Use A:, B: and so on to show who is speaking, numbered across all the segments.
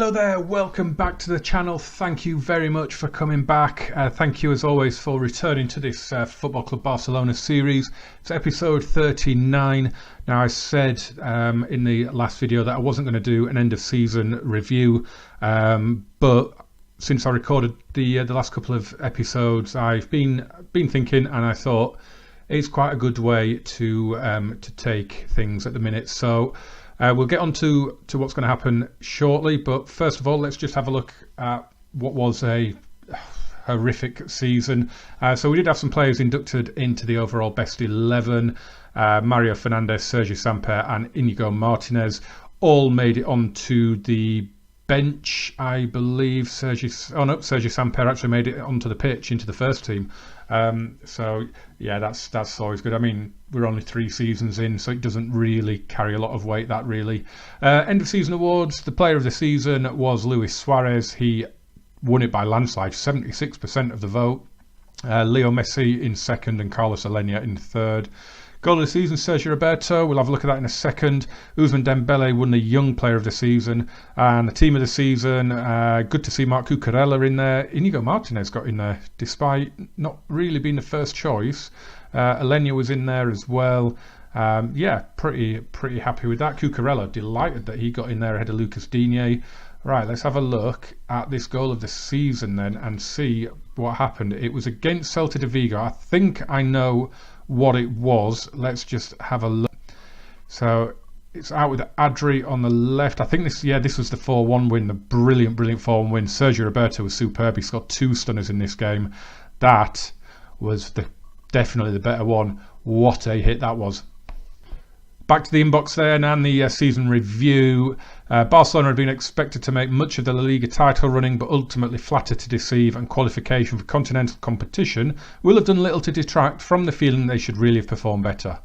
A: Hello there, welcome back to the channel. Thank you very much for coming back. Thank you as always for returning to this Football Club Barcelona series. It's episode 39. Now I said in the last video that I wasn't going to do an end of season review, but since I recorded the last couple of episodes, I've been thinking, and I thought it's quite a good way to take things at the minute. So we'll get on to what's going to happen shortly, but first of all, let's just have a look at what was a horrific season. So we did have some players inducted into the overall best 11. Mario Fernandes, Sergio Samper and Inigo Martinez all made it onto the bench, I believe. Sergio Samper actually made it onto the pitch into the first team. So yeah, that's always good. I mean, we're only 3 seasons in, so it doesn't really carry a lot of weight, that really. End of season awards, the player of the season was Luis Suarez. He won it by landslide, 76% of the vote. Leo Messi in second and Carlos Alenia in third. Goal of the season, Sergio Roberto. We'll have a look at that in a second. Ousmane Dembele won the Young Player of the Season. And the Team of the Season, good to see Marc Cucurella in there. Inigo Martinez got in there, despite not really being the first choice. Alenia was in there as well. Yeah, pretty happy with that. Cucurella, delighted that he got in there ahead of Lucas Digne. Right, let's have a look at this goal of the season then and see what happened. It was against Celta de Vigo. I think I know what it was. Let's just have a look. So it's out with Adri on the left. I think this was the 4-1 win, the brilliant 4-1 win. Sergio Roberto was superb. He scored 2 stunners in this game. That was definitely the better one. What a hit that was. Back to the inbox then and the season review. Barcelona had been expected to make much of the La Liga title running, but ultimately flattered to deceive, and qualification for continental competition will have done little to detract from the feeling they should really have performed better.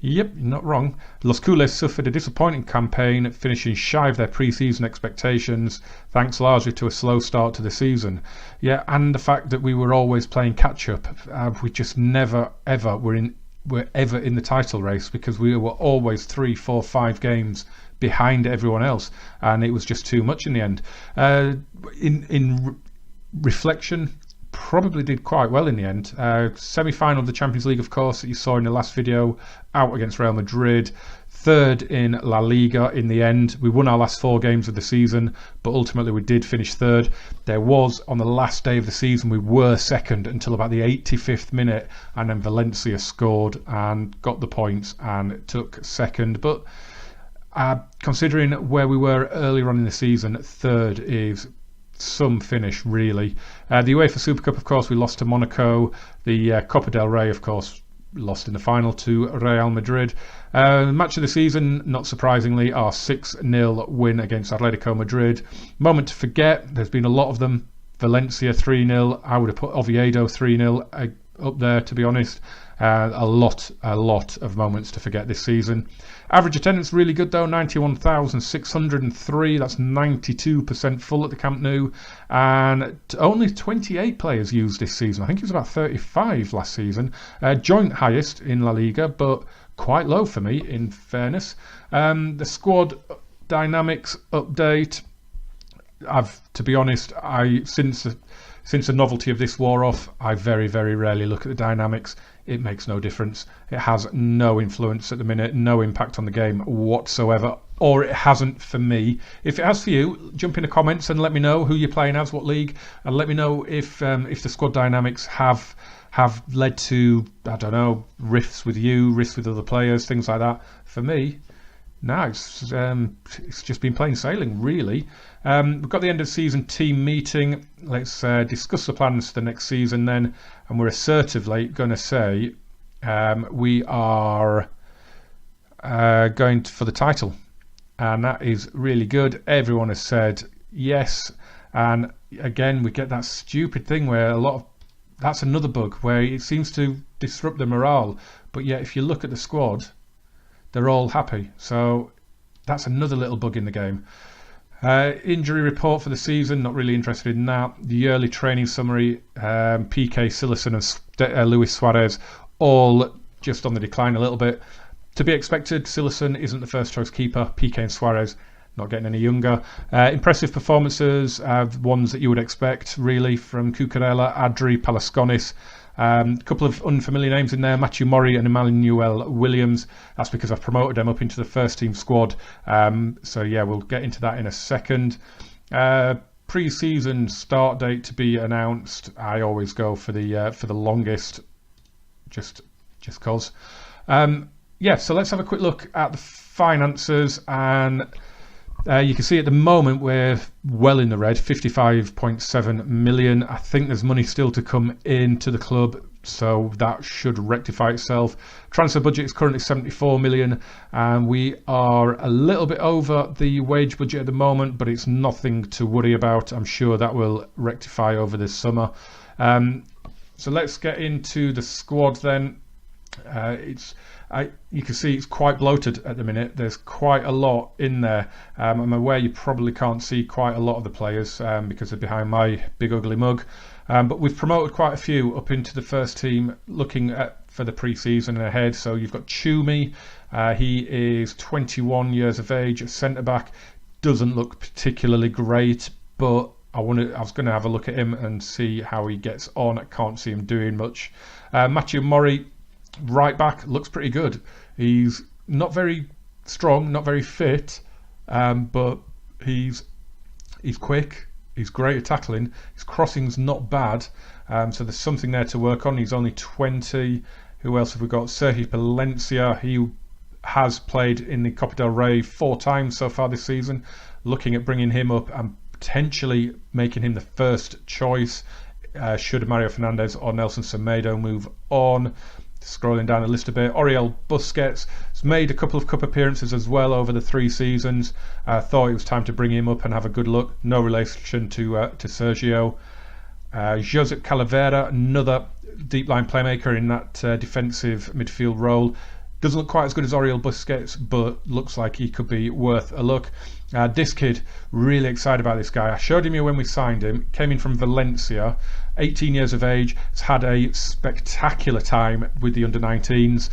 A: Yep, you're not wrong. Los Culés suffered a disappointing campaign, finishing shy of their pre-season expectations, thanks largely to a slow start to the season. Yeah, and the fact that we were always playing catch-up. We just never, ever were ever in the title race, because we were always 3, 4, 5 games behind everyone else, and it was just too much in the end. In reflection, probably did quite well in the end. Semi-final of the Champions League, of course, that you saw in the last video, out against Real Madrid. 3rd in La Liga in the end. We won our last 4 games of the season, but ultimately we did finish 3rd. There was, on the last day of the season, we were 2nd until about the 85th minute, and then Valencia scored and got the points and took 2nd. But considering where we were earlier on in the season, 3rd is some finish, really. The UEFA Super Cup, of course, we lost to Monaco. The Copa del Rey, of course, lost in the final to Real Madrid. Match of the season, not surprisingly, our 6-0 win against Atletico Madrid. Moment to forget, there's been a lot of them. Valencia 3-0, I would have put Oviedo 3-0 up there, to be honest. A lot of moments to forget this season. Average attendance really good though, 91,603. That's 92% full at the Camp Nou, and only 28 players used this season. I think it was about 35 last season. Joint highest in La Liga, but quite low for me, in fairness. The squad dynamics update. To be honest, since the novelty of this wore off, I very rarely look at the dynamics. It makes no difference. It has no influence at the minute, no impact on the game whatsoever, or it hasn't for me. If it has for you, jump in the comments and let me know who you're playing as, what league, and let me know if the squad dynamics have led to, I don't know, rifts with you, rifts with other players, things like that. For me, no, it's just been plain sailing, really. We've got the end of season team meeting. Let's discuss the plans for the next season then, and we're assertively going to say we are going for the title, and that is really good. Everyone has said yes, and again we get that stupid thing where that's another bug where it seems to disrupt the morale, but yet if you look at the squad, they're all happy. So that's another little bug in the game. Injury report for the season, not really interested in that. The yearly training summary, PK, Cillessen and Luis Suarez, all just on the decline a little bit. To be expected, Cillessen isn't the first choice keeper. PK and Suarez not getting any younger. Impressive performances, ones that you would expect really from Cucurella, Adri, Palaskonis. A couple of unfamiliar names in there, Matthew Murray and Emmanuel Williams. That's because I've promoted them up into the first team squad. So yeah, we'll get into that in a second. Pre-season start date to be announced. I always go for the longest, just cause. Yeah, so let's have a quick look at the finances, and you can see at the moment we're well in the red, 55.7 million. I think there's money still to come into the club, so that should rectify itself. Transfer budget is currently 74 million, and we are a little bit over the wage budget at the moment, but it's nothing to worry about. I'm sure that will rectify over this summer. So let's get into the squad then. You can see it's quite bloated at the minute. There's quite a lot in there. I'm aware you probably can't see quite a lot of the players because they're behind my big ugly mug. But we've promoted quite a few up into the first team, looking for the pre-season and ahead. So you've got Chumi. He is 21 years of age, a centre-back. Doesn't look particularly great, but I was going to have a look at him and see how he gets on. I can't see him doing much. Matthew Murray, right back, looks pretty good. He's not very strong, not very fit, but he's quick. He's great at tackling. His crossing's not bad, so there's something there to work on. He's only 20. Who else have we got? Sergio Palencia. He has played in the Copa del Rey 4 times so far this season. Looking at bringing him up and potentially making him the first choice should Mario Fernandez or Nelson Semedo move on. Scrolling down the list a bit, Oriol Busquets has made a couple of cup appearances as well over the 3 seasons. Thought it was time to bring him up and have a good look. No relation to Sergio. Josep Calavera, another deep line playmaker in that defensive midfield role. Doesn't look quite as good as Oriol Busquets, but looks like he could be worth a look. This kid, really excited about this guy. I showed him here when we signed him. Came in from Valencia, 18 years of age. Has had a spectacular time with the under-19s.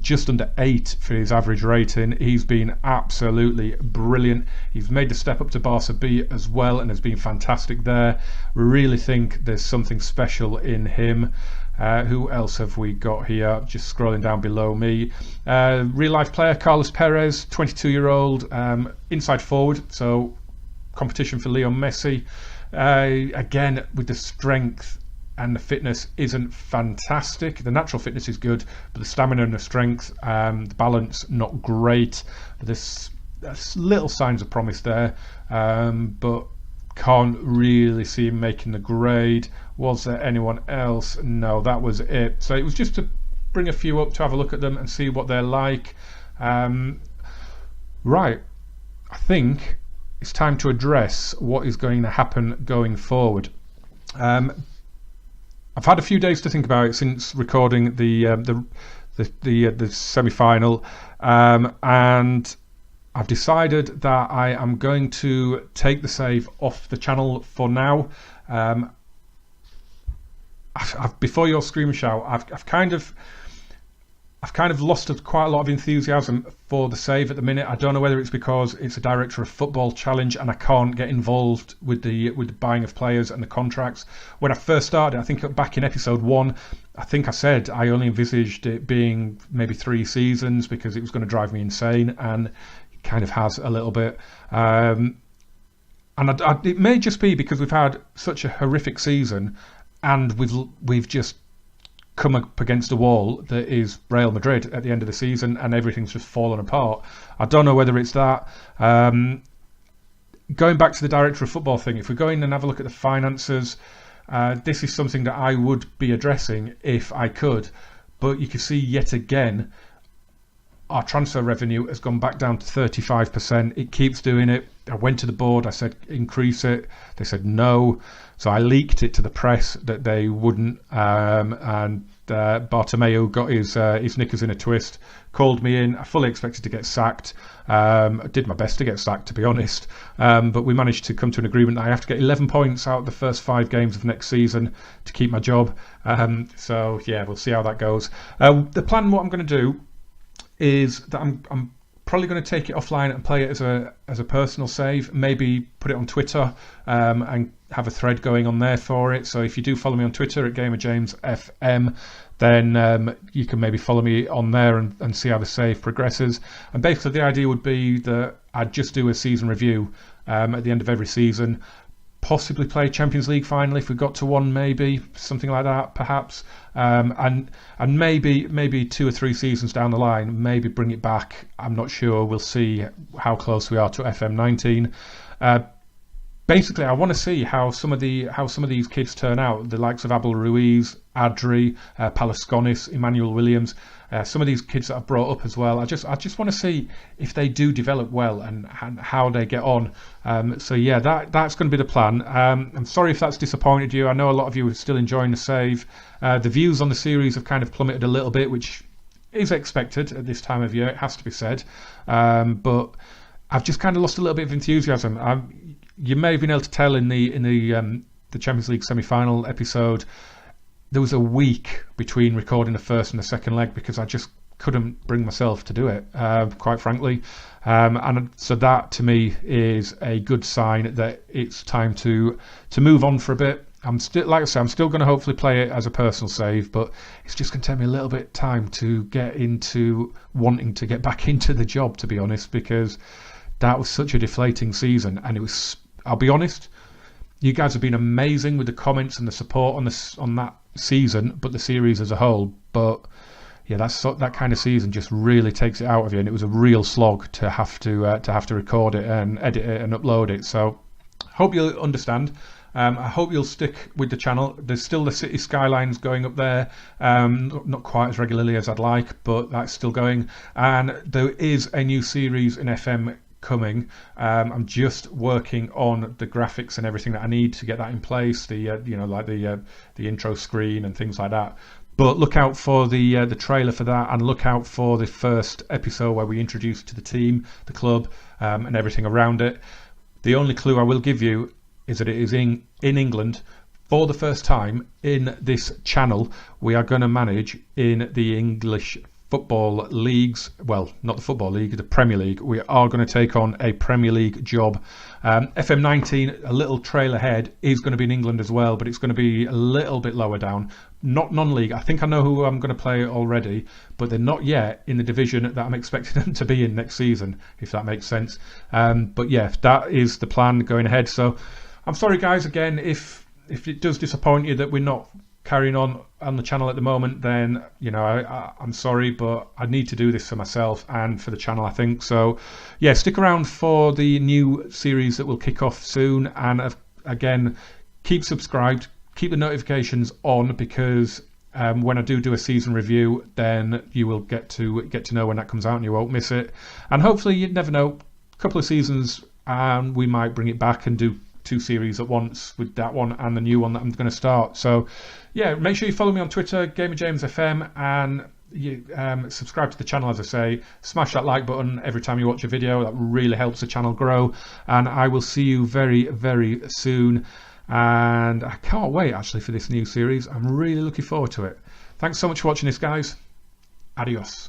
A: Just under 8 for his average rating. He's been absolutely brilliant. He's made the step up to Barca B as well and has been fantastic there. Really think there's something special in him. Who else have we got here? Just scrolling down below me. Real life player Carlos Perez, 22-year-old, inside forward, so competition for Leo Messi. Again, with the strength and the fitness isn't fantastic. The natural fitness is good, but the stamina and the strength, the balance, not great. There's little signs of promise there, but can't really see him making the grade. Was there anyone else? No, that was it. So it was just to bring a few up to have a look at them and see what they're like. Right, I think it's time to address what is going to happen going forward. I've had a few days to think about it since recording the semi-final, and I've decided that I am going to take the save off the channel for now. Before your scream and shout, I've kind of lost quite a lot of enthusiasm for the save at the minute. I don't know whether it's because it's a director of football challenge and I can't get involved with the buying of players and the contracts. When I first started, I think back in episode 1, I think I said I only envisaged it being maybe 3 seasons because it was going to drive me insane, and it kind of has a little bit. And it may just be because we've had such a horrific season, and we've just come up against a wall that is Real Madrid at the end of the season, and everything's just fallen apart. I don't know whether it's that. Going back to the director of football thing, if we go in and have a look at the finances, this is something that I would be addressing if I could. But you can see yet again, our transfer revenue has gone back down to 35%. It keeps doing it. I went to the board, I said increase it. They said no. So I leaked it to the press that they wouldn't, and Bartomeu got his knickers in a twist, called me in. I fully expected to get sacked. I did my best to get sacked, to be honest, but we managed to come to an agreement that I have to get 11 points out of the first 5 games of next season to keep my job. So yeah, we'll see how that goes. The plan, what I'm going to do, is that I'm probably going to take it offline and play it as a personal save. Maybe put it on Twitter and have a thread going on there for it. So if you do follow me on Twitter at GamerJamesFM, then you can maybe follow me on there and see how the save progresses. And basically the idea would be that I'd just do a season review at the end of every season. Possibly play Champions League final if we got to one, maybe something like that, perhaps, and maybe 2 or 3 seasons down the line, maybe bring it back. I'm not sure. We'll see how close we are to FM19. Basically, I want to see how some of these kids turn out. The likes of Abel Ruiz, Adri, Palaskonis, Emmanuel Williams, some of these kids that I've brought up as well. I just want to see if they do develop well and how they get on. So yeah, that's going to be the plan. I'm sorry if that's disappointed you. I know a lot of you are still enjoying the save. The views on the series have kind of plummeted a little bit, which is expected at this time of year. It has to be said. But I've just kind of lost a little bit of enthusiasm. You may have been able to tell in the Champions League semi-final episode, there was a week between recording the first and the second leg because I just couldn't bring myself to do it, quite frankly. And so that to me is a good sign that it's time to move on for a bit. I'm still, like I say, I'm still going to hopefully play it as a personal save, but it's just going to take me a little bit of time to get into wanting to get back into the job, to be honest, because that was such a deflating season. And it was, I'll be honest, you guys have been amazing with the comments and the support on that season, but the series as a whole. But yeah, that kind of season just really takes it out of you, and it was a real slog to have to record it and edit it and upload it. So hope you'll understand. I hope you'll stick with the channel. There's still the city skylines going up there, not quite as regularly as I'd like, but that's still going. And there is a new series in FM coming. I'm just working on the graphics and everything that I need to get that in place. The the intro screen and things like that. But look out for the trailer for that, and look out for the first episode where we introduce to the team, the club, and everything around it. The only clue I will give you is that it is in England. For the first time in this channel, we are going to manage in the English football leagues. Well, not the Football League, the Premier League. We are going to take on a Premier League job. FM19, a little trail ahead, is going to be in England as well, but it's going to be a little bit lower down. Not non-league. I think I know who I'm going to play already, but they're not yet in the division that I'm expecting them to be in next season, if that makes sense. But yeah, that is the plan going ahead. So I'm sorry, guys, again, if it does disappoint you that we're not carrying on the channel at the moment, then I'm sorry, but I need to do this for myself and for the channel, I think. So yeah, stick around for the new series that will kick off soon, and again, keep subscribed, keep the notifications on, because when I do a season review, then you will get to know when that comes out and you won't miss it. And hopefully, you never know, a couple of seasons and we might bring it back and do 2 series at once with that one and the new one that I'm going to start. So yeah, make sure you follow me on Twitter, GamerJamesFM, and you subscribe to the channel, as I say. Smash that like button every time you watch a video. That really helps the channel grow, and I will see you very, very soon. And I can't wait actually for this new series. I'm really looking forward to it. Thanks so much for watching this, guys. Adios.